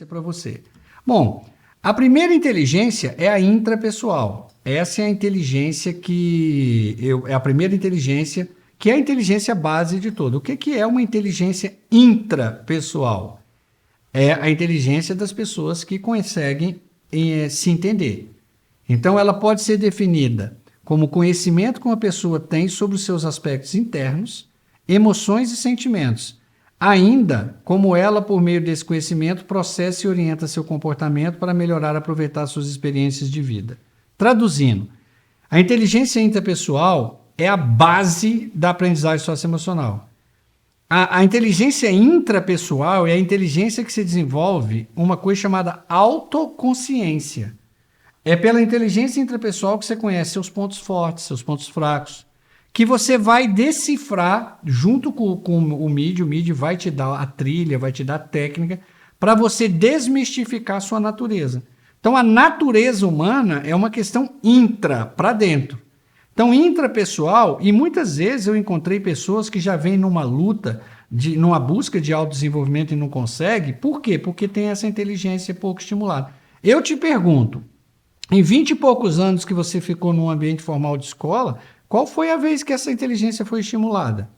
para você. Bom, a primeira inteligência é a intrapessoal. Essa é a inteligência é a primeira inteligência, que é a inteligência base de tudo. O que é uma inteligência intrapessoal? É a inteligência das pessoas que conseguem se entender. Então, ela pode ser definida como conhecimento que uma pessoa tem sobre os seus aspectos internos, emoções e sentimentos. Ainda como ela, por meio desse conhecimento, processa e orienta seu comportamento para melhorar e aproveitar suas experiências de vida. Traduzindo, a inteligência intrapessoal é a base da aprendizagem socioemocional. A inteligência intrapessoal é a inteligência que se desenvolve uma coisa chamada autoconsciência. É pela inteligência intrapessoal que você conhece seus pontos fortes, seus pontos fracos, que você vai decifrar junto com o MIDI. O MIDI vai te dar a trilha, vai te dar a técnica para você desmistificar a sua natureza. Então, a natureza humana é uma questão intra, para dentro. Então, intrapessoal, e muitas vezes eu encontrei pessoas que já vêm numa luta, numa busca de autodesenvolvimento e não conseguem. Por quê? Porque tem essa inteligência pouco estimulada. Eu te pergunto, em 20 e poucos anos que você ficou num ambiente formal de escola, qual foi a vez que essa inteligência foi estimulada?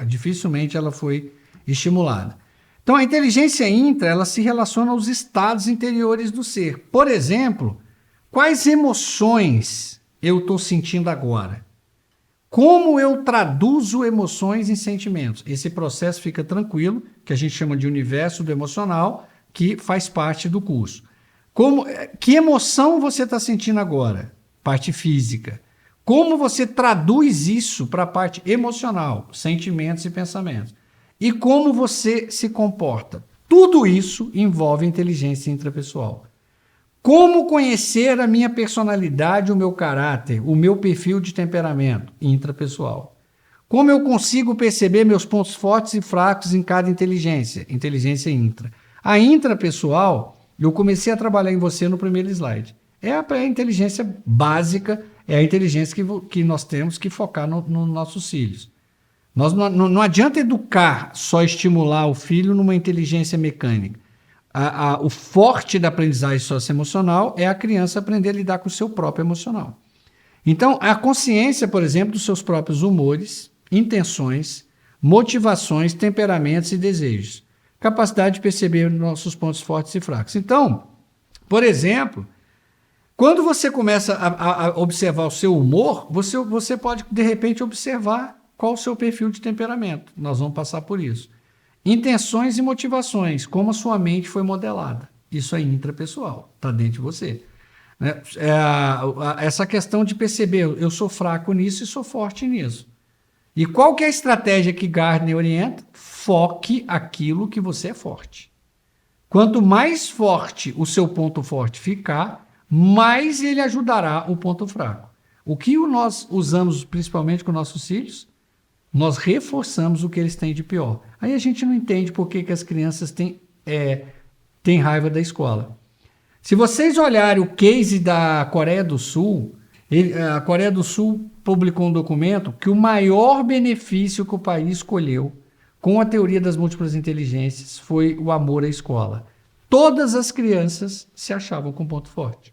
Dificilmente ela foi estimulada. Então, a inteligência intra, ela se relaciona aos estados interiores do ser. Por exemplo, quais emoções eu estou sentindo agora? Como eu traduzo emoções em sentimentos? Esse processo fica tranquilo, que a gente chama de universo do emocional, que faz parte do curso. Que emoção você está sentindo agora? Parte física. Como você traduz isso para a parte emocional, sentimentos e pensamentos? E como você se comporta? Tudo isso envolve inteligência intrapessoal. Como conhecer a minha personalidade, o meu caráter, o meu perfil de temperamento? Intrapessoal. Como eu consigo perceber meus pontos fortes e fracos em cada inteligência? Inteligência intra. A intrapessoal, eu comecei a trabalhar em você no primeiro slide. É a inteligência básica, é a inteligência que nós temos que focar nos nossos filhos. Não adianta educar, só estimular o filho numa inteligência mecânica. O forte da aprendizagem socioemocional é a criança aprender a lidar com o seu próprio emocional. Então, a consciência, por exemplo, dos seus próprios humores, intenções, motivações, temperamentos e desejos. Capacidade de perceber nossos pontos fortes e fracos. Então, por exemplo, quando você começa a observar o seu humor, você pode, de repente, observar qual o seu perfil de temperamento. Nós vamos passar por isso. Intenções e motivações, como a sua mente foi modelada. Isso é intrapessoal, está dentro de você. Essa questão de perceber, eu sou fraco nisso e sou forte nisso. E qual que é a estratégia que Gardner orienta? Foque aquilo que você é forte. Quanto mais forte o seu ponto forte ficar, mais ele ajudará o ponto fraco. O que nós usamos principalmente com nossos filhos? Nós reforçamos o que eles têm de pior. Aí a gente não entende por que as crianças têm raiva da escola. Se vocês olharem o case da Coreia do Sul, a Coreia do Sul publicou um documento que o maior benefício que o país escolheu com a teoria das múltiplas inteligências foi o amor à escola. Todas as crianças se achavam com ponto forte.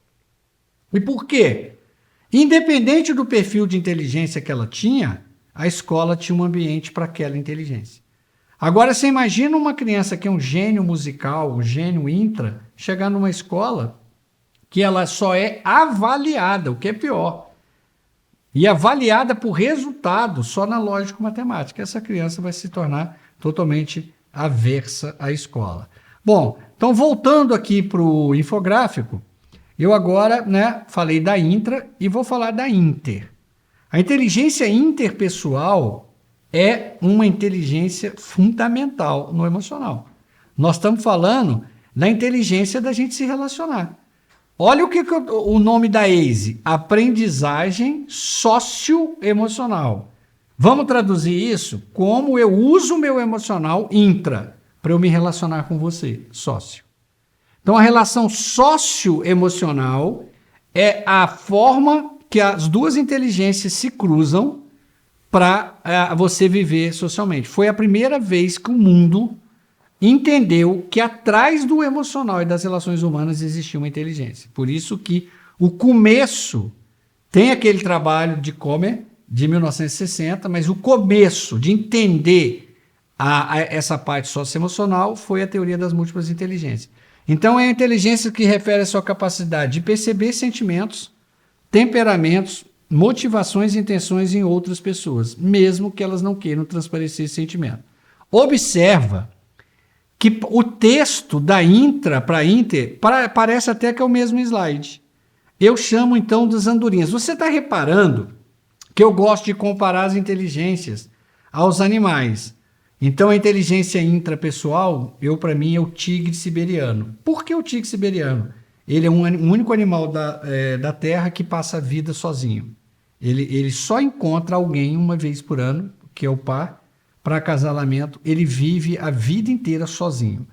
E por quê? Independente do perfil de inteligência que ela tinha, a escola tinha um ambiente para aquela inteligência. Agora, você imagina uma criança que é um gênio musical, um gênio intra, chegar numa escola que ela só é avaliada, o que é pior. E avaliada por resultado, só na lógico-matemática. Essa criança vai se tornar totalmente aversa à escola. Bom, então voltando aqui para o infográfico, eu agora falei da intra e vou falar da inter. A inteligência interpessoal é uma inteligência fundamental no emocional. Nós estamos falando da inteligência da gente se relacionar. Olha o nome da ACE, aprendizagem socioemocional. Vamos traduzir isso como eu uso o meu emocional intra para eu me relacionar com você, sócio. Então, a relação socioemocional é a forma que as duas inteligências se cruzam para você viver socialmente. Foi a primeira vez que o mundo entendeu que atrás do emocional e das relações humanas existia uma inteligência. Por isso que o começo tem aquele trabalho de Comer, de 1960, mas o começo de entender essa parte socioemocional foi a teoria das múltiplas inteligências. Então, é a inteligência que refere a sua capacidade de perceber sentimentos, temperamentos, motivações e intenções em outras pessoas, mesmo que elas não queiram transparecer esse sentimento. Observa que o texto da intra para inter parece até que é o mesmo slide. Eu chamo então das andorinhas. Você está reparando que eu gosto de comparar as inteligências aos animais. Então a inteligência intrapessoal, para mim, é o tigre siberiano. Por que o tigre siberiano? Ele é um único animal da Terra que passa a vida sozinho. Ele só encontra alguém uma vez por ano, que é o par, para acasalamento. Ele vive a vida inteira sozinho.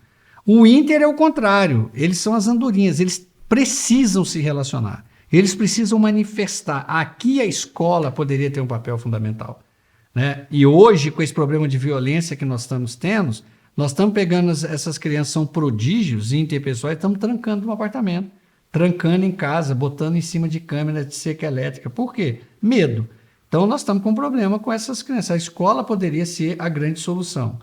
O Inter é o contrário. Eles são as andorinhas. Eles precisam se relacionar. Eles precisam manifestar. Aqui a escola poderia ter um papel fundamental, né? E hoje, com esse problema de violência que nós estamos tendo, nós estamos pegando essas crianças, são prodígios interpessoais, estamos trancando no apartamento, trancando em casa, botando em cima de câmera de cerca elétrica. Por quê? Medo. Então, nós estamos com um problema com essas crianças. A escola poderia ser a grande solução.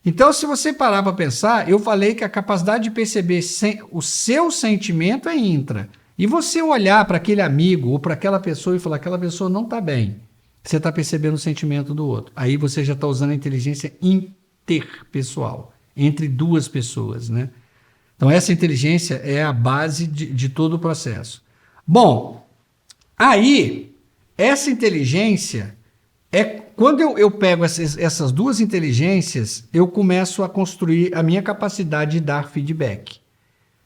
Então, se você parar para pensar, eu falei que a capacidade de perceber o seu sentimento é intra. E você olhar para aquele amigo ou para aquela pessoa e falar, aquela pessoa não está bem. Você está percebendo o sentimento do outro. Aí você já está usando a inteligência interpessoal, entre duas pessoas, né? Então, essa inteligência é a base de todo o processo. Bom, aí, essa inteligência quando eu pego essas duas inteligências, eu começo a construir a minha capacidade de dar feedback,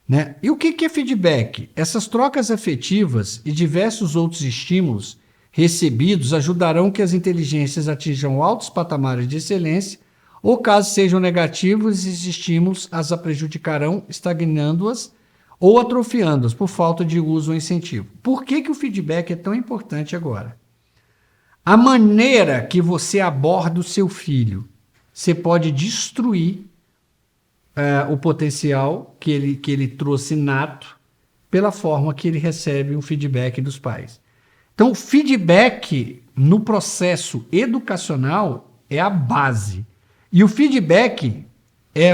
né? E o que é feedback? Essas trocas afetivas e diversos outros estímulos recebidos ajudarão que as inteligências atinjam altos patamares de excelência, ou caso sejam negativos, esses estímulos as prejudicarão, estagnando-as ou atrofiando-as por falta de uso ou incentivo. Por que o feedback é tão importante agora? A maneira que você aborda o seu filho, você pode destruir o potencial que ele trouxe nato pela forma que ele recebe o feedback dos pais. Então, o feedback no processo educacional é a base. E o feedback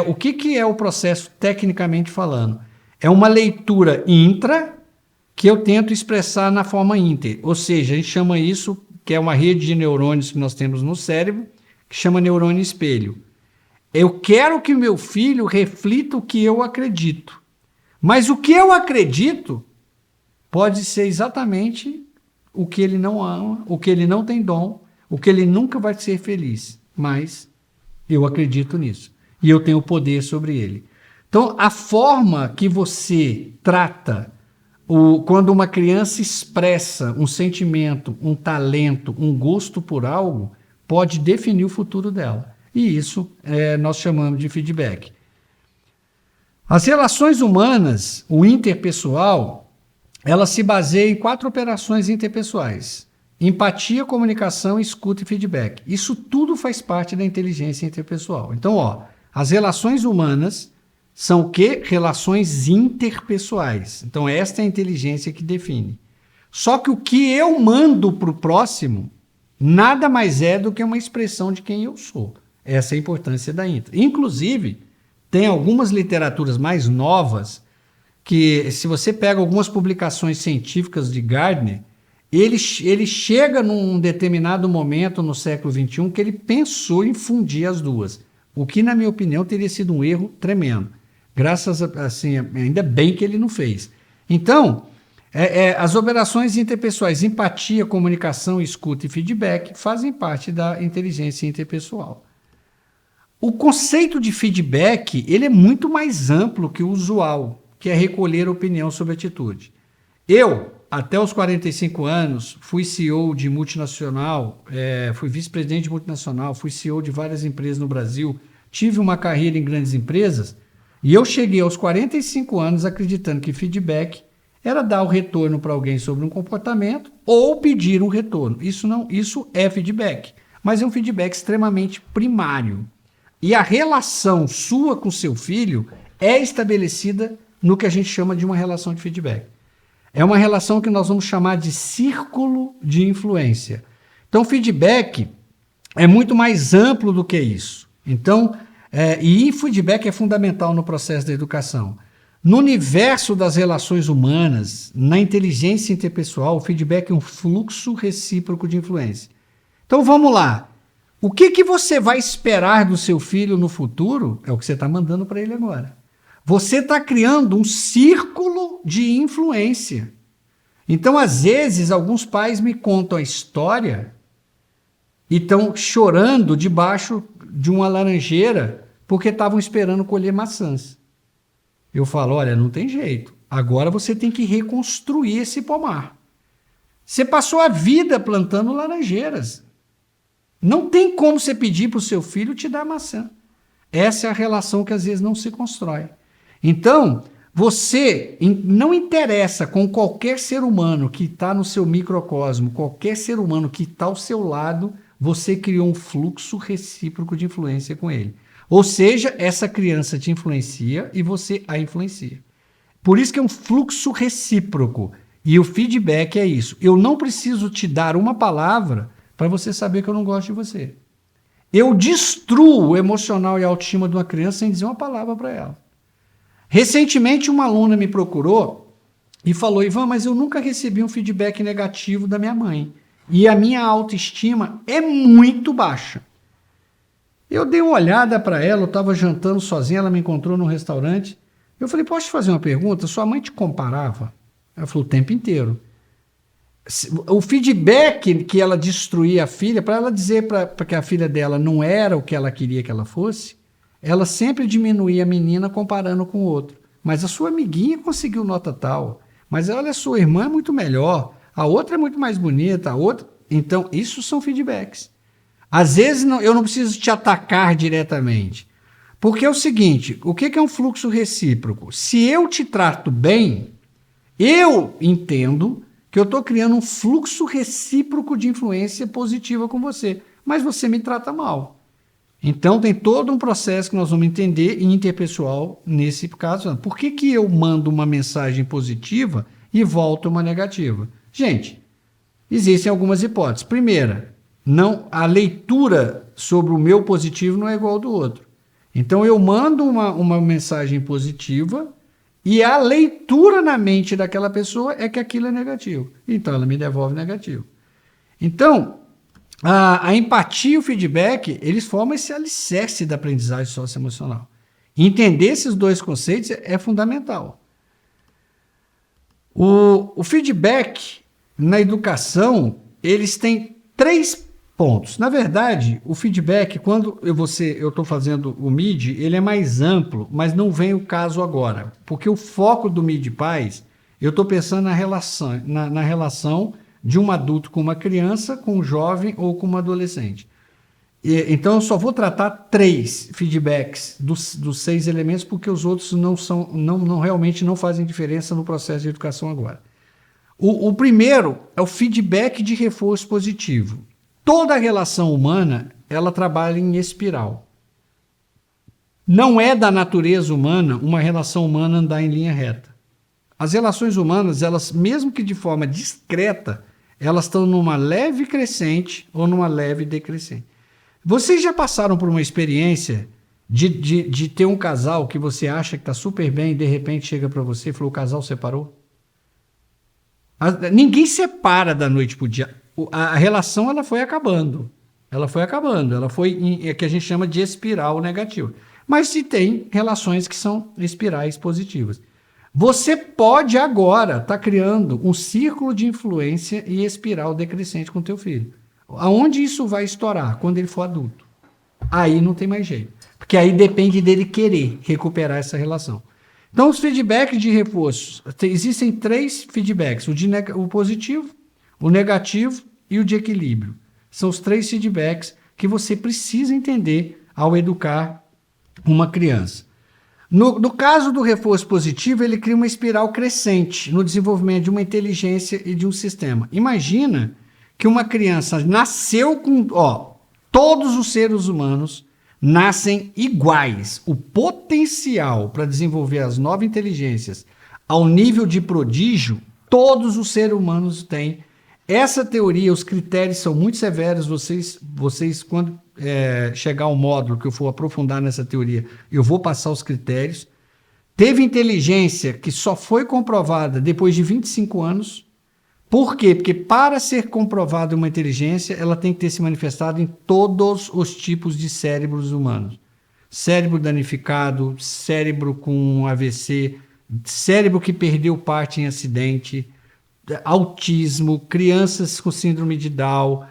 o que é o processo tecnicamente falando? É uma leitura intra que eu tento expressar na forma inter. Ou seja, a gente chama isso, que é uma rede de neurônios que nós temos no cérebro, que chama neurônio espelho. Eu quero que meu filho reflita o que eu acredito. Mas o que eu acredito pode ser exatamente o que ele não ama, o que ele não tem dom, o que ele nunca vai ser feliz. Mas eu acredito nisso. E eu tenho poder sobre ele. Então, a forma que você trata quando uma criança expressa um sentimento, um talento, um gosto por algo, pode definir o futuro dela. E isso nós chamamos de feedback. As relações humanas, o interpessoal, elas se baseiam em 4 operações interpessoais: empatia, comunicação, escuta e feedback. Isso tudo faz parte da inteligência interpessoal. Então, as relações humanas são o quê? Relações interpessoais. Então, esta é a inteligência que define. Só que o que eu mando para o próximo nada mais é do que uma expressão de quem eu sou. Essa é a importância da intra. Inclusive, tem algumas literaturas mais novas que, se você pega algumas publicações científicas de Gardner, ele chega num determinado momento no século XXI que ele pensou em fundir as duas. O que, na minha opinião, teria sido um erro tremendo. Graças a, assim, ainda bem que ele não fez. Então, as operações interpessoais, empatia, comunicação, escuta e feedback, fazem parte da inteligência interpessoal. O conceito de feedback, ele é muito mais amplo que o usual, que é recolher opinião sobre atitude. Eu, até os 45 anos, fui CEO de multinacional, fui vice-presidente de multinacional, fui CEO de várias empresas no Brasil, tive uma carreira em grandes empresas, e eu cheguei aos 45 anos acreditando que feedback era dar o retorno para alguém sobre um comportamento ou pedir um retorno. Isso é feedback, mas é um feedback extremamente primário. E a relação sua com seu filho é estabelecida no que a gente chama de uma relação de feedback. É uma relação que nós vamos chamar de círculo de influência. Então, feedback é muito mais amplo do que isso. Então, e feedback é fundamental no processo da educação. No universo das relações humanas, na inteligência interpessoal, o feedback é um fluxo recíproco de influência. Então, vamos lá. O que você vai esperar do seu filho no futuro é o que você está mandando para ele agora. Você está criando um círculo de influência. Então, às vezes, alguns pais me contam a história e estão chorando debaixo de uma laranjeira porque estavam esperando colher maçãs. Eu falo, olha, não tem jeito. Agora você tem que reconstruir esse pomar. Você passou a vida plantando laranjeiras. Não tem como você pedir para o seu filho te dar maçã. Essa é a relação que às vezes não se constrói. Então, você não interessa com qualquer ser humano que está no seu microcosmo, qualquer ser humano que está ao seu lado, você criou um fluxo recíproco de influência com ele. Ou seja, essa criança te influencia e você a influencia. Por isso que é um fluxo recíproco. E o feedback é isso. Eu não preciso te dar uma palavra para você saber que eu não gosto de você. Eu destruo o emocional e a autoestima de uma criança sem dizer uma palavra para ela. Recentemente, uma aluna me procurou e falou, Ivan, mas eu nunca recebi um feedback negativo da minha mãe. E a minha autoestima é muito baixa. Eu dei uma olhada para ela, eu estava jantando sozinha, ela me encontrou num restaurante. Eu falei, posso te fazer uma pergunta? Sua mãe te comparava? Ela falou, o tempo inteiro. O feedback que ela destruía a filha, para ela dizer para que a filha dela não era o que ela queria que ela fosse, ela sempre diminuía a menina comparando com o outro. Mas a sua amiguinha conseguiu nota tal. Mas olha, a sua irmã é muito melhor. A outra é muito mais bonita. A outra... Então, isso são feedbacks. Às vezes, eu não preciso te atacar diretamente. Porque é o seguinte, o que é um fluxo recíproco? Se eu te trato bem, eu entendo que eu estou criando um fluxo recíproco de influência positiva com você. Mas você me trata mal. Então, tem todo um processo que nós vamos entender interpessoal nesse caso. Por que eu mando uma mensagem positiva e volto uma negativa? Gente, existem algumas hipóteses. Primeira, a leitura sobre o meu positivo não é igual ao do outro. Então, eu mando uma mensagem positiva e a leitura na mente daquela pessoa é que aquilo é negativo. Então, ela me devolve negativo. Então, a empatia e o feedback, eles formam esse alicerce da aprendizagem socioemocional. Entender esses dois conceitos é fundamental. O feedback na educação, eles têm 3 pontos. Na verdade, o feedback, quando eu estou fazendo o MID, ele é mais amplo, mas não vem o caso agora. Porque o foco do MID Paz, eu estou pensando na relação de um adulto com uma criança, com um jovem ou com um adolescente. Então, eu só vou tratar 3 feedbacks dos 6 elementos, porque os outros realmente não fazem diferença no processo de educação agora. O primeiro é o feedback de reforço positivo. Toda relação humana, ela trabalha em espiral. Não é da natureza humana uma relação humana andar em linha reta. As relações humanas, elas, mesmo que de forma discreta, elas estão numa leve crescente ou numa leve decrescente. Vocês já passaram por uma experiência de ter um casal que você acha que está super bem e de repente chega para você e falou, o casal separou? Ninguém separa da noite para o dia. A relação ela foi acabando. Ela foi que a gente chama de espiral negativa. Mas se tem relações que são espirais positivas. Você pode agora estar criando um círculo de influência e espiral decrescente com o teu filho. Aonde isso vai estourar? Quando ele for adulto. Aí não tem mais jeito. Porque aí depende dele querer recuperar essa relação. Então, os feedbacks de reforço. Existem 3 feedbacks. O positivo, o negativo e o de equilíbrio. São os 3 feedbacks que você precisa entender ao educar uma criança. No caso do reforço positivo, ele cria uma espiral crescente no desenvolvimento de uma inteligência e de um sistema. Imagina que uma criança nasceu com... todos os seres humanos nascem iguais. O potencial para desenvolver as 9 inteligências ao nível de prodígio, todos os seres humanos têm. Essa teoria, os critérios são muito severos. Vocês quando chegar ao módulo que eu for aprofundar nessa teoria, eu vou passar os critérios. Teve inteligência que só foi comprovada depois de 25 anos. Por quê? Porque para ser comprovada uma inteligência, ela tem que ter se manifestado em todos os tipos de cérebros humanos. Cérebro danificado, cérebro com AVC, cérebro que perdeu parte em acidente, autismo, crianças com síndrome de Down,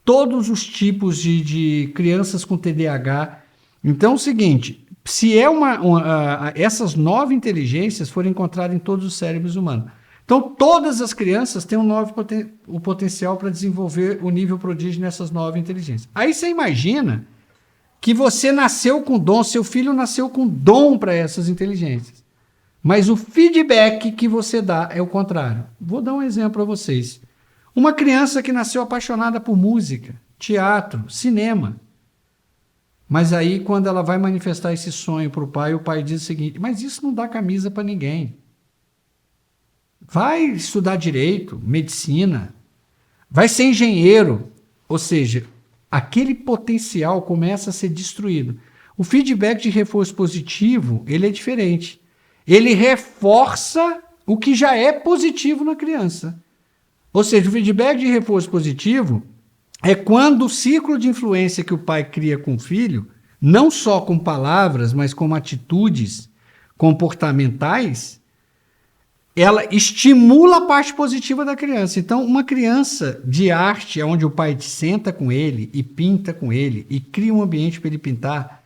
todos os tipos de crianças com TDAH. Então é o seguinte, se essas 9 inteligências foram encontradas em todos os cérebros humanos. Então, todas as crianças têm o potencial para desenvolver o nível prodígio nessas 9 inteligências. Aí você imagina que você nasceu com dom, seu filho nasceu com dom para essas inteligências. Mas o feedback que você dá é o contrário. Vou dar um exemplo para vocês. Uma criança que nasceu apaixonada por música, teatro, cinema. Mas aí, quando ela vai manifestar esse sonho para o pai diz o seguinte, mas isso não dá camisa para ninguém. Vai estudar direito, medicina, vai ser engenheiro. Ou seja, aquele potencial começa a ser destruído. O feedback de reforço positivo, ele é diferente. Ele reforça o que já é positivo na criança. Ou seja, o feedback de reforço positivo é quando o ciclo de influência que o pai cria com o filho, não só com palavras, mas com atitudes comportamentais, ela estimula a parte positiva da criança. Então, uma criança de arte, onde o pai senta com ele e pinta com ele e cria um ambiente para ele pintar,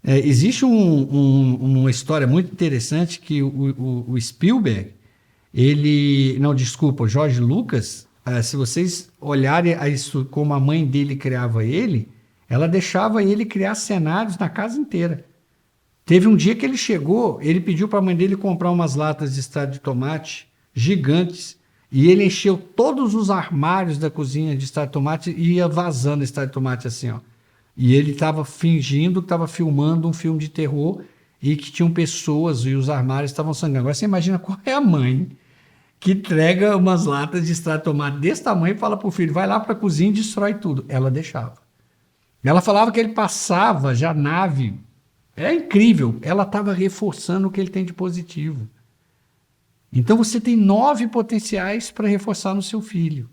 existe uma história muito interessante que o Spielberg, o George Lucas, se vocês olharem isso como a mãe dele criava ele, ela deixava ele criar cenários na casa inteira. Teve um dia que ele chegou, ele pediu para a mãe dele comprar umas latas de extrato de tomate gigantes e ele encheu todos os armários da cozinha de extrato de tomate e ia vazando extrato de tomate assim, ó. E ele estava fingindo que estava filmando um filme de terror e que tinham pessoas e os armários estavam sangrando. Agora você imagina qual é a mãe que entrega umas latas de extrato de tomate desse tamanho e fala para o filho, vai lá para a cozinha e destrói tudo. Ela deixava. Ela falava que ele passava já nave. É incrível, ela estava reforçando o que ele tem de positivo. Então você tem 9 potenciais para reforçar no seu filho.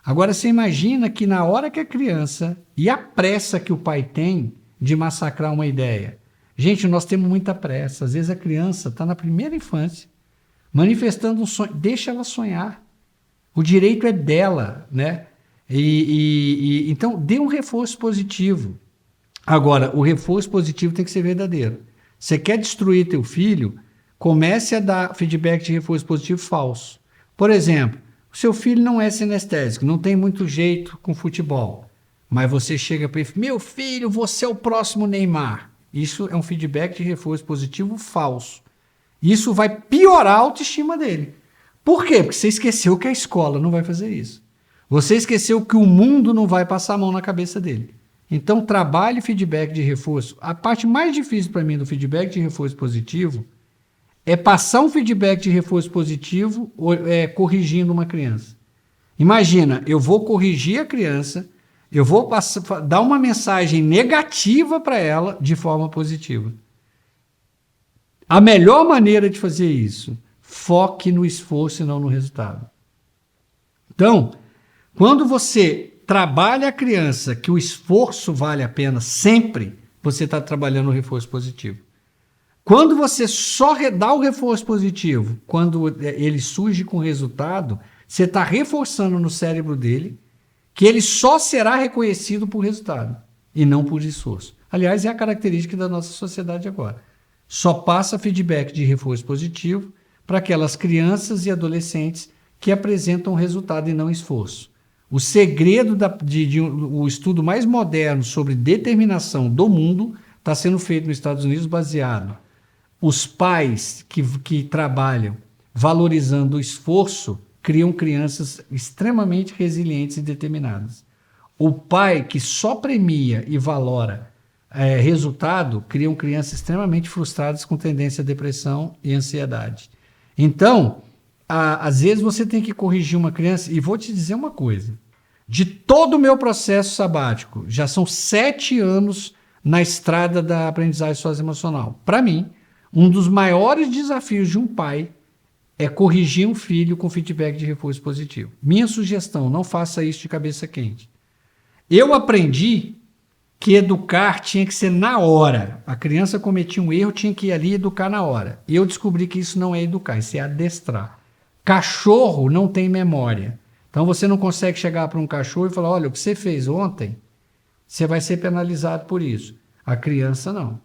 Agora você imagina que na hora que a criança, e a pressa que o pai tem de massacrar uma ideia. Gente, nós temos muita pressa. Às vezes a criança está na primeira infância, manifestando um sonho, deixa ela sonhar. O direito é dela, né? Então dê um reforço positivo. Agora, o reforço positivo tem que ser verdadeiro. Você quer destruir teu filho, comece a dar feedback de reforço positivo falso. Por exemplo, o seu filho não é sinestésico, não tem muito jeito com futebol, mas você chega para ele, meu filho, você é o próximo Neymar. Isso é um feedback de reforço positivo falso. Isso vai piorar a autoestima dele. Por quê? Porque você esqueceu que a escola não vai fazer isso. Você esqueceu que o mundo não vai passar a mão na cabeça dele. Então, trabalhe feedback de reforço. A parte mais difícil para mim do feedback de reforço positivo é passar um feedback de reforço positivo corrigindo uma criança. Imagina, eu vou corrigir a criança, eu vou dar uma mensagem negativa para ela de forma positiva. A melhor maneira de fazer isso, foque no esforço e não no resultado. Então, quando você trabalha a criança que o esforço vale a pena sempre, você está trabalhando o reforço positivo. Quando você só dá o reforço positivo, quando ele surge com resultado, você está reforçando no cérebro dele que ele só será reconhecido por resultado e não por esforço. Aliás, é a característica da nossa sociedade agora. Só passa feedback de reforço positivo para aquelas crianças e adolescentes que apresentam resultado e não esforço. O segredo o estudo mais moderno sobre determinação do mundo está sendo feito nos Estados Unidos baseado. Os pais que trabalham valorizando o esforço criam crianças extremamente resilientes e determinadas. O pai que só premia e valora resultado, criam crianças extremamente frustradas com tendência à depressão e ansiedade. Então, às vezes você tem que corrigir uma criança, e vou te dizer uma coisa, de todo o meu processo sabático, já são 7 anos na estrada da aprendizagem socioemocional. Para mim, um dos maiores desafios de um pai é corrigir um filho com feedback de reforço positivo. Minha sugestão, não faça isso de cabeça quente. Eu aprendi que educar tinha que ser na hora. A criança cometia um erro, tinha que ir ali educar na hora. E eu descobri que isso não é educar, isso é adestrar. Cachorro não tem memória. Então você não consegue chegar para um cachorro e falar, olha, o que você fez ontem, você vai ser penalizado por isso. A criança não.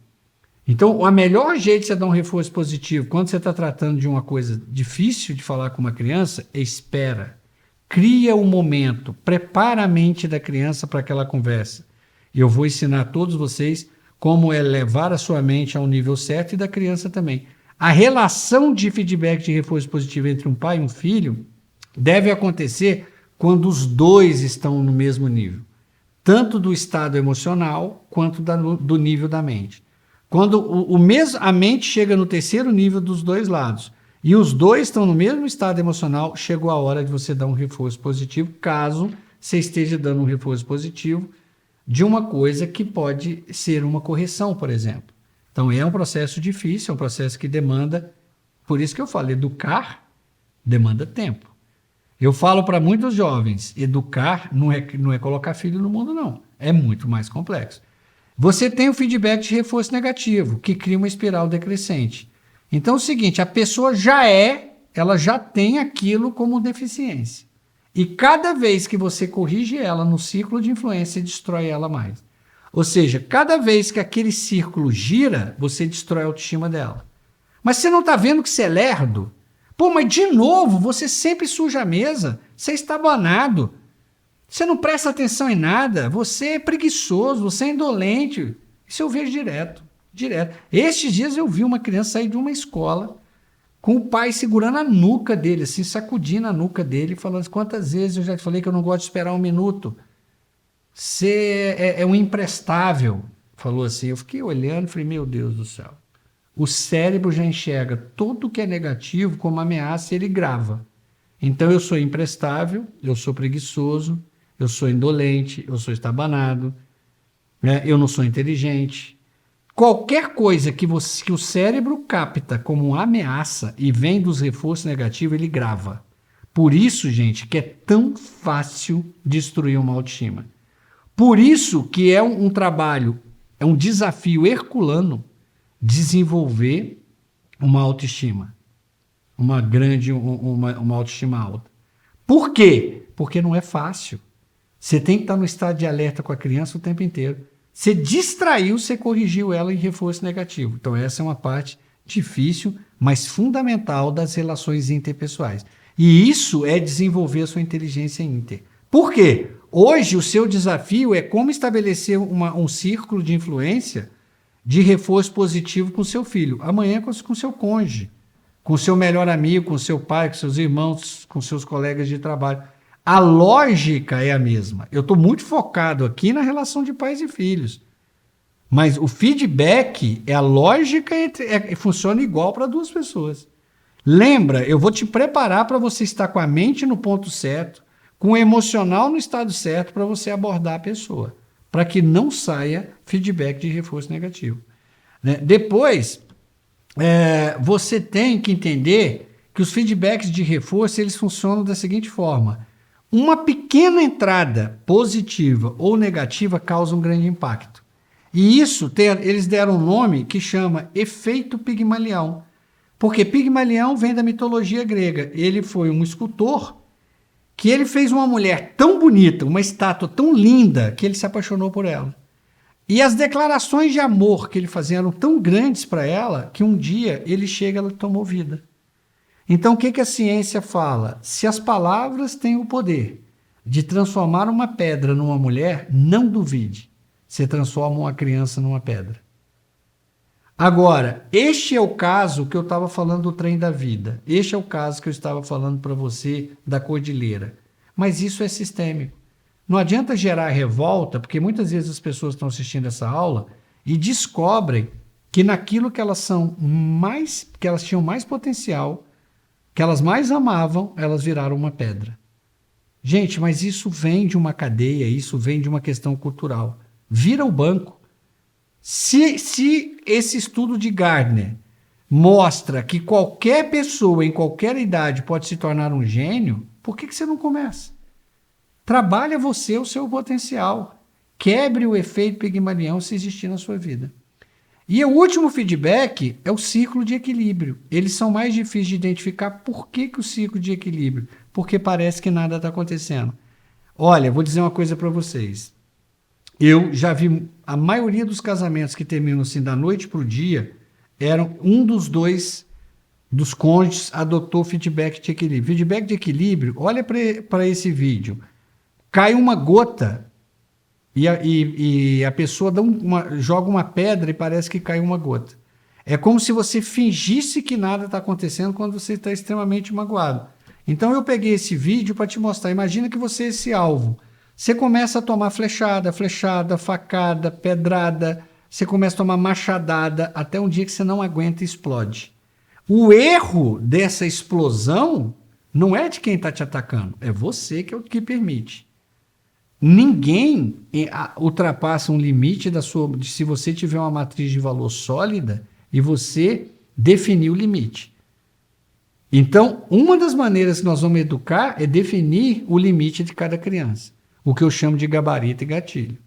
Então, o melhor jeito de você dar um reforço positivo quando você está tratando de uma coisa difícil de falar com uma criança é espera. Cria um momento, prepara a mente da criança para aquela conversa. E eu vou ensinar a todos vocês como é levar a sua mente ao nível certo e da criança também. A relação de feedback de reforço positivo entre um pai e um filho deve acontecer quando os dois estão no mesmo nível, tanto do estado emocional quanto do nível da mente. Quando a mente chega no terceiro nível dos dois lados e os dois estão no mesmo estado emocional, chegou a hora de você dar um reforço positivo, caso você esteja dando um reforço positivo de uma coisa que pode ser uma correção, por exemplo. Então é um processo difícil, é um processo que demanda, por isso que eu falo, educar demanda tempo. Eu falo para muitos jovens, educar não é colocar filho no mundo, não. É muito mais complexo. Você tem o feedback de reforço negativo, que cria uma espiral decrescente. Então é o seguinte, a pessoa ela já tem aquilo como deficiência. E cada vez que você corrige ela no círculo de influência, destrói ela mais. Ou seja, cada vez que aquele círculo gira, você destrói a autoestima dela. Mas você não está vendo que você é lerdo? Pô, mas de novo, você sempre suja a mesa, você está banado. Você não presta atenção em nada, você é preguiçoso, você é indolente. Isso eu vejo direto. Estes dias eu vi uma criança sair de uma escola com o pai segurando a nuca dele, assim, sacudindo a nuca dele, falando quantas vezes eu já te falei que eu não gosto de esperar 1 minuto. Você é um imprestável. Falou assim, eu fiquei olhando e falei, meu Deus do céu. O cérebro já enxerga tudo que é negativo como ameaça e ele grava. Então eu sou imprestável, eu sou preguiçoso, eu sou indolente, eu sou estabanado, né? Eu não sou inteligente. Qualquer coisa que o cérebro capta como uma ameaça e vem dos reforços negativos, ele grava. Por isso, gente, que é tão fácil destruir uma autoestima. Por isso que é um trabalho, é um desafio herculano desenvolver uma autoestima. Uma autoestima alta. Por quê? Porque não é fácil. Você tem que estar no estado de alerta com a criança o tempo inteiro. Você distraiu, você corrigiu ela em reforço negativo. Então essa é uma parte difícil, mas fundamental das relações interpessoais. E isso é desenvolver a sua inteligência inter. Por quê? Hoje o seu desafio é como estabelecer um círculo de influência de reforço positivo com seu filho. Amanhã com seu cônjuge, com seu melhor amigo, com seu pai, com seus irmãos, com seus colegas de trabalho. A lógica é a mesma. Eu estou muito focado aqui na relação de pais e filhos. Mas o feedback, a lógica funciona igual para duas pessoas. Lembra, eu vou te preparar para você estar com a mente no ponto certo, com o emocional no estado certo para você abordar a pessoa, para que não saia feedback de reforço negativo. Né? Depois, você tem que entender que os feedbacks de reforço eles funcionam da seguinte forma. Uma pequena entrada positiva ou negativa causa um grande impacto. E isso, eles deram um nome que chama efeito Pigmalião. Porque Pigmalião vem da mitologia grega. Ele foi um escultor que ele fez uma mulher tão bonita, uma estátua tão linda, que ele se apaixonou por ela. E as declarações de amor que ele fazia eram tão grandes para ela que um dia ele chega e ela tomou vida. Então, o que a ciência fala? Se as palavras têm o poder de transformar uma pedra numa mulher, não duvide. Você transforma uma criança numa pedra. Agora, este é o caso que eu estava falando do trem da vida. Este é o caso que eu estava falando para você da cordilheira. Mas isso é sistêmico. Não adianta gerar revolta, porque muitas vezes as pessoas estão assistindo essa aula e descobrem que naquilo que elas são mais, que elas tinham mais potencial, que elas mais amavam, elas viraram uma pedra. Gente, mas isso vem de uma cadeia, isso vem de uma questão cultural. Vira o banco. Se esse estudo de Gardner mostra que qualquer pessoa em qualquer idade pode se tornar um gênio, por que você não começa? Trabalha você o seu potencial. Quebre o efeito Pigmalião se existir na sua vida. E o último feedback é o ciclo de equilíbrio. Eles são mais difíceis de identificar. Por que o ciclo de equilíbrio? Porque parece que nada está acontecendo. Olha, vou dizer uma coisa para vocês. Eu já vi a maioria dos casamentos que terminam assim da noite para o dia, eram um dos dois dos cônjuges adotou feedback de equilíbrio. Feedback de equilíbrio, olha para esse vídeo. Cai uma gota e a pessoa joga uma pedra e parece que cai uma gota. É como se você fingisse que nada está acontecendo quando você está extremamente magoado. Então eu peguei esse vídeo para te mostrar. Imagina que você é esse alvo. Você começa a tomar flechada, facada, pedrada. Você começa a tomar machadada até um dia que você não aguenta e explode. O erro dessa explosão não é de quem está te atacando. É você que é o que permite. Ninguém ultrapassa um limite se você tiver uma matriz de valor sólida e você definir o limite. Então, uma das maneiras que nós vamos educar é definir o limite de cada criança. O que eu chamo de gabarito e gatilho.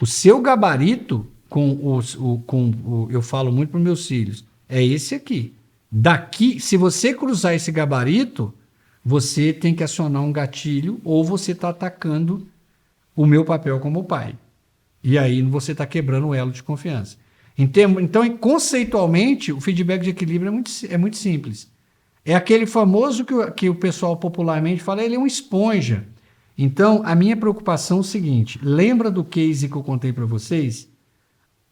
O seu gabarito, eu falo muito para os meus filhos, é esse aqui. Daqui, se você cruzar esse gabarito, você tem que acionar um gatilho ou você está atacando o meu papel como pai. E aí você está quebrando o elo de confiança. Então, conceitualmente, o feedback de equilíbrio é muito simples. É aquele famoso que o pessoal popularmente fala, ele é uma esponja. Então, a minha preocupação é o seguinte, lembra do case que eu contei para vocês?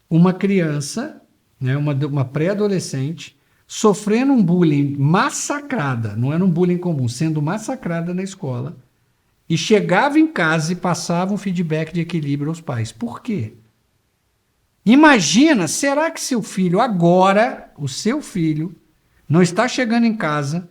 Uma criança, né, uma pré-adolescente, sofrendo um bullying massacrada, não era um bullying comum, sendo massacrada na escola, e chegava em casa e passava um feedback de equilíbrio aos pais. Por quê? Imagina, será que seu filho agora, o seu filho, não está chegando em casa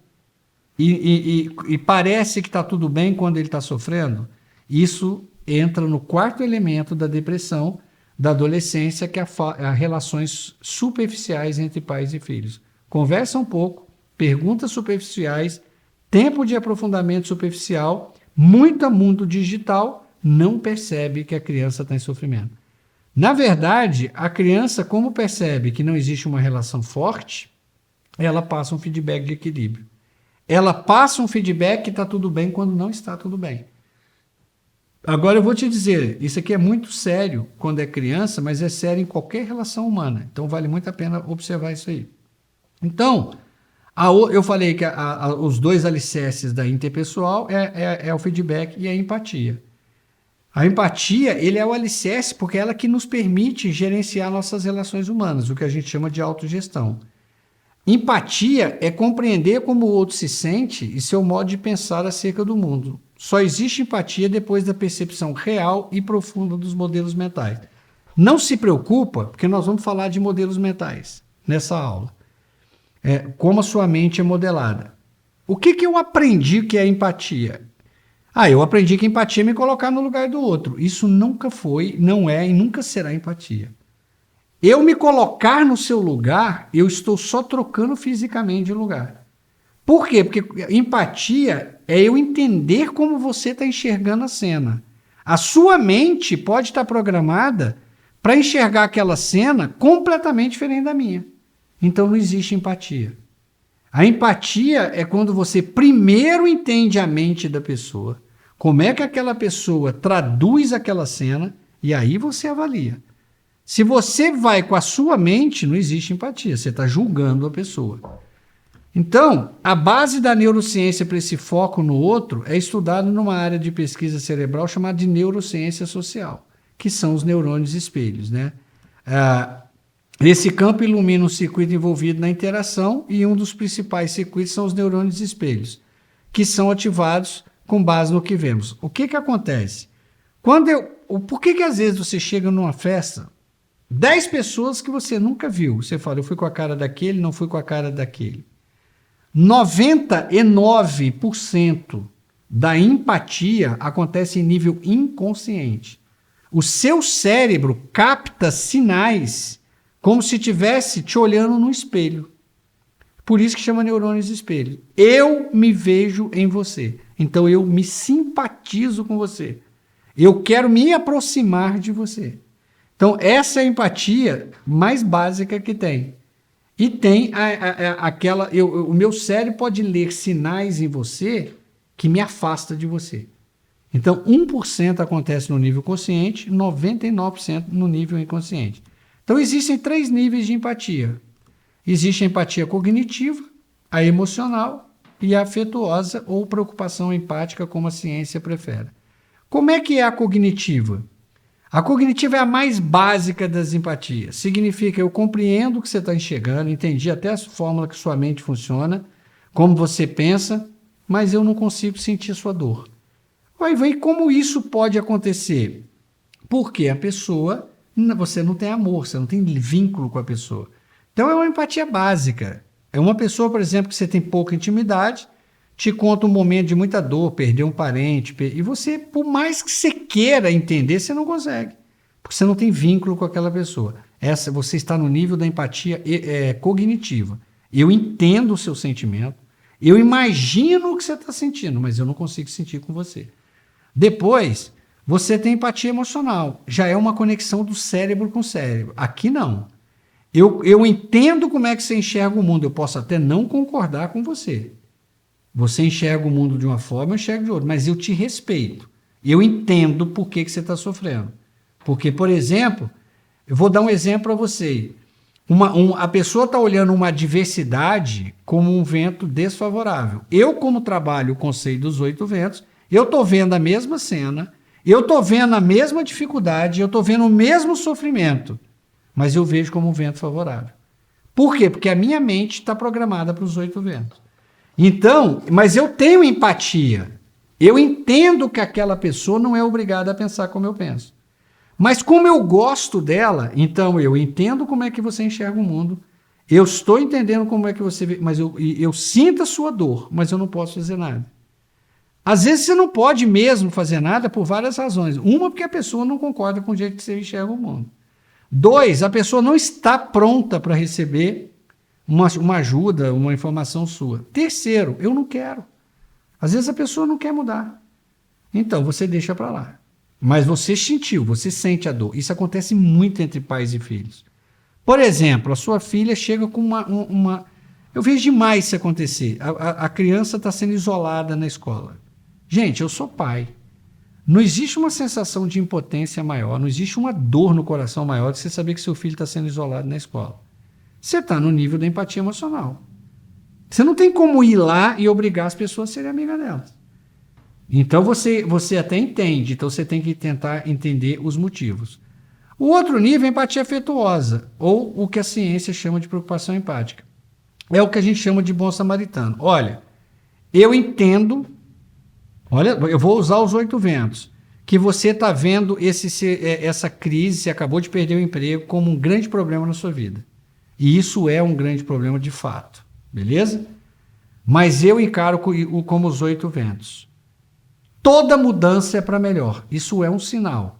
e parece que está tudo bem quando ele está sofrendo? Isso entra no quarto elemento da depressão da adolescência, que é as relações superficiais entre pais e filhos. Conversa um pouco, perguntas superficiais, tempo de aprofundamento superficial, muito mundo digital, não percebe que a criança está em sofrimento. Na verdade, a criança, como percebe que não existe uma relação forte, ela passa um feedback de equilíbrio. Ela passa um feedback que está tudo bem quando não está tudo bem. Agora eu vou te dizer, isso aqui é muito sério quando é criança, mas é sério em qualquer relação humana. Então vale muito a pena observar isso aí. Então, eu falei que os dois alicerces da interpessoal é o feedback e a empatia. A empatia, ele é o alicerce porque é ela que nos permite gerenciar nossas relações humanas, o que a gente chama de autogestão. Empatia é compreender como o outro se sente e seu modo de pensar acerca do mundo. Só existe empatia depois da percepção real e profunda dos modelos mentais. Não se preocupa, porque nós vamos falar de modelos mentais nessa aula. Como a sua mente é modelada. O que eu aprendi que é empatia? Eu aprendi que empatia é me colocar no lugar do outro. Isso nunca foi, não é e nunca será empatia. Eu me colocar no seu lugar, eu estou só trocando fisicamente de lugar. Por quê? Porque empatia é eu entender como você está enxergando a cena. A sua mente pode estar programada para enxergar aquela cena completamente diferente da minha. Então não existe empatia. A empatia é quando você primeiro entende a mente da pessoa, como é que aquela pessoa traduz aquela cena, e aí você avalia. Se você vai com a sua mente, não existe empatia, você está julgando a pessoa. Então, a base da neurociência para esse foco no outro é estudado numa área de pesquisa cerebral chamada de neurociência social, que são os neurônios espelhos, né? Esse campo ilumina um circuito envolvido na interação e um dos principais circuitos são os neurônios espelhos, que são ativados com base no que vemos. O que acontece? Por que às vezes você chega numa festa 10 pessoas que você nunca viu. Você fala, eu fui com a cara daquele, não fui com a cara daquele. 99% da empatia acontece em nível inconsciente. O seu cérebro capta sinais como se estivesse te olhando no espelho. Por isso que chama neurônios de espelho. Eu me vejo em você. Então eu me simpatizo com você. Eu quero me aproximar de você. Então essa é a empatia mais básica que tem. E tem aquela... o meu cérebro pode ler sinais em você que me afasta de você. Então 1% acontece no nível consciente, 99% no nível inconsciente. Então existem 3 níveis de empatia. Existe a empatia cognitiva, a emocional e a afetuosa ou preocupação empática, como a ciência prefere. Como é que é a cognitiva? A cognitiva é a mais básica das empatias. Significa eu compreendo o que você está enxergando, entendi até a fórmula que sua mente funciona, como você pensa, mas eu não consigo sentir sua dor. Vai ver como isso pode acontecer. Porque a pessoa, você não tem amor, você não tem vínculo com a pessoa. Então é uma empatia básica. É uma pessoa, por exemplo, que você tem pouca intimidade, te conta um momento de muita dor, perdeu um parente, e você, por mais que você queira entender, você não consegue. Porque você não tem vínculo com aquela pessoa. Você está no nível da empatia cognitiva. Eu entendo o seu sentimento, eu imagino o que você está sentindo, mas eu não consigo sentir com você. Depois, você tem empatia emocional. Já é uma conexão do cérebro com o cérebro. Aqui não. Eu entendo como é que você enxerga o mundo. Eu posso até não concordar com você. Você enxerga o mundo de uma forma, eu enxergo de outra. Mas eu te respeito. Eu entendo por que você está sofrendo. Porque, por exemplo, eu vou dar um exemplo para você. A pessoa está olhando uma adversidade como um vento desfavorável. Eu, como trabalho o conceito dos 8 ventos, eu estou vendo a mesma cena, eu estou vendo a mesma dificuldade, eu estou vendo o mesmo sofrimento, mas eu vejo como um vento favorável. Por quê? Porque a minha mente está programada para os 8 ventos. Então, mas eu tenho empatia. Eu entendo que aquela pessoa não é obrigada a pensar como eu penso. Mas como eu gosto dela, então eu entendo como é que você enxerga o mundo, eu estou entendendo como é que você vê, mas eu sinto a sua dor, mas eu não posso fazer nada. Às vezes você não pode mesmo fazer nada por várias razões. Uma, porque a pessoa não concorda com o jeito que você enxerga o mundo. 2, a pessoa não está pronta para receber uma ajuda, uma informação sua. 3, eu não quero. Às vezes a pessoa não quer mudar. Então você deixa para lá. Mas você sentiu, você sente a dor. Isso acontece muito entre pais e filhos. Por exemplo, a sua filha chega com uma... Eu vejo demais isso acontecer. A criança está sendo isolada na escola. Gente, eu sou pai. Não existe uma sensação de impotência maior, não existe uma dor no coração maior de você saber que seu filho está sendo isolado na escola. Você está no nível da empatia emocional. Você não tem como ir lá e obrigar as pessoas a serem amigas delas. Então você até entende, então você tem que tentar entender os motivos. O outro nível é a empatia afetuosa, ou o que a ciência chama de preocupação empática. É o que a gente chama de bom samaritano. Olha, eu entendo... Olha, eu vou usar os 8 ventos. Que você está vendo essa crise, você acabou de perder o emprego, como um grande problema na sua vida. E isso é um grande problema de fato. Beleza? Mas eu encaro como os 8 ventos. Toda mudança é para melhor. Isso é um sinal.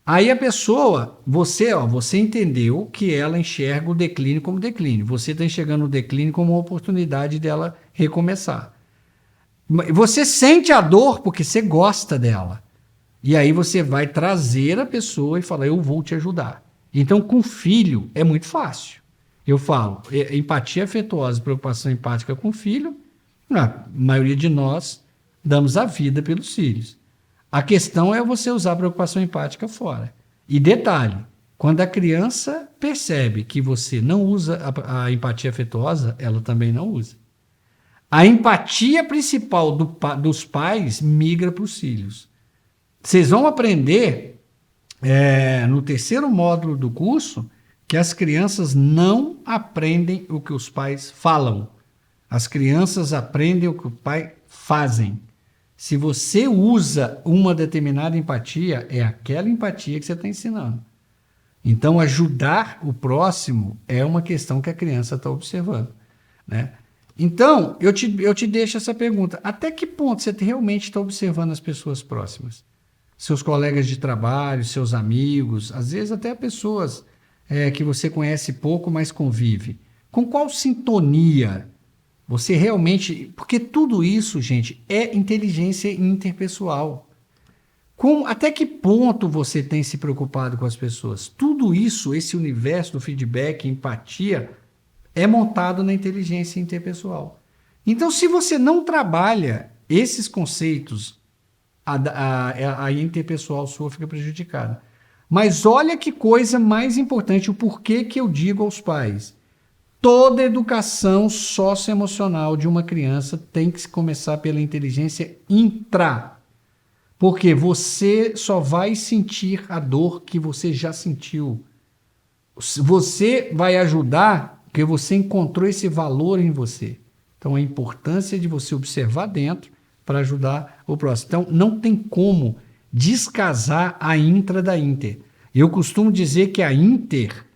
Aí a pessoa, você entendeu que ela enxerga o declínio como declínio. Você está enxergando o declínio como uma oportunidade dela recomeçar. Você sente a dor porque você gosta dela. E aí você vai trazer a pessoa e falar, eu vou te ajudar. Então, com filho, é muito fácil. Eu falo, empatia afetuosa, preocupação empática com filho, a maioria de nós damos a vida pelos filhos. A questão é você usar a preocupação empática fora. E detalhe, quando a criança percebe que você não usa a empatia afetuosa, ela também não usa. A empatia principal dos pais migra para os filhos. Vocês vão aprender no 3º módulo do curso que as crianças não aprendem o que os pais falam. As crianças aprendem o que os pais fazem. Se você usa uma determinada empatia, é aquela empatia que você está ensinando. Então, ajudar o próximo é uma questão que a criança está observando, né? Então, eu te deixo essa pergunta. Até que ponto você realmente está observando as pessoas próximas? Seus colegas de trabalho, seus amigos, às vezes até pessoas que você conhece pouco, mas convive. Com qual sintonia você realmente... Porque tudo isso, gente, é inteligência interpessoal. Até que ponto você tem se preocupado com as pessoas? Tudo isso, esse universo do feedback, empatia, é montado na inteligência interpessoal. Então, se você não trabalha esses conceitos, a interpessoal sua fica prejudicada. Mas olha que coisa mais importante, o porquê que eu digo aos pais. Toda educação socioemocional de uma criança tem que começar pela inteligência intra. Porque você só vai sentir a dor que você já sentiu. Você vai ajudar porque você encontrou esse valor em você. Então, a importância de você observar dentro para ajudar o próximo. Então, não tem como descasar a intra da inter. Eu costumo dizer que a inter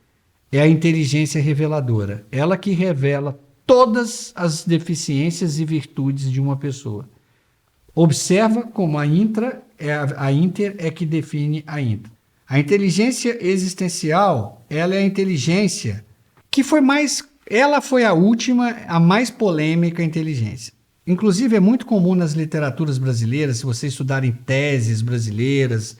é a inteligência reveladora. Ela que revela todas as deficiências e virtudes de uma pessoa. Observa como a inter é que define a intra. A inteligência existencial, ela é a inteligência que ela foi a última, a mais polêmica inteligência. Inclusive, é muito comum nas literaturas brasileiras, se você estudar em teses brasileiras,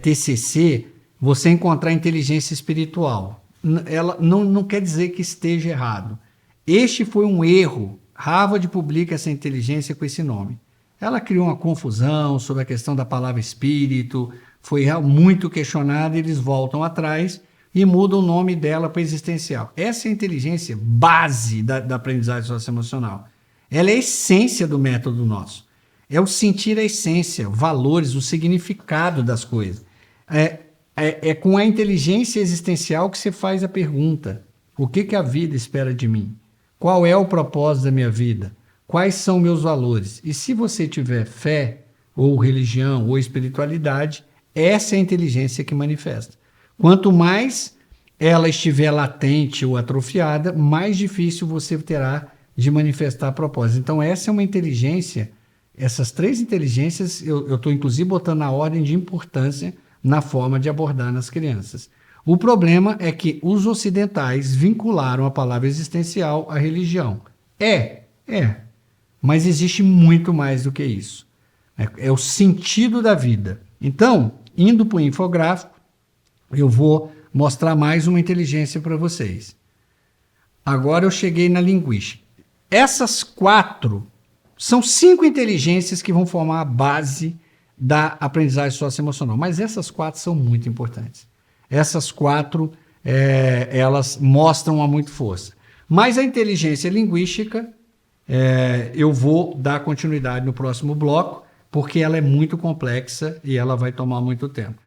TCC, você encontrar inteligência espiritual. Ela não quer dizer que esteja errado. Este foi um erro. Harvard publica essa inteligência com esse nome. Ela criou uma confusão sobre a questão da palavra espírito, foi muito questionada, eles voltam atrás e mudam o nome dela para existencial. Essa é a inteligência base da aprendizagem socioemocional. Ela é a essência do método nosso. É o sentir a essência, valores, o significado das coisas. É com a inteligência existencial que você faz a pergunta: o que a vida espera de mim? Qual é o propósito da minha vida? Quais são meus valores? E se você tiver fé, ou religião, ou espiritualidade, essa é a inteligência que manifesta. Quanto mais ela estiver latente ou atrofiada, mais difícil você terá de manifestar propósito. Então, essa é uma inteligência, essas três inteligências, eu estou inclusive botando na ordem de importância na forma de abordar nas crianças. O problema é que os ocidentais vincularam a palavra existencial à religião. Mas existe muito mais do que isso. É o sentido da vida. Então, indo para o infográfico, eu vou mostrar mais uma inteligência para vocês. Agora eu cheguei na linguística. Essas 4 são 5 inteligências que vão formar a base da aprendizagem socioemocional. Mas essas 4 são muito importantes. Essas 4, elas mostram a muita força. Mas a inteligência linguística, eu vou dar continuidade no próximo bloco, porque ela é muito complexa e ela vai tomar muito tempo.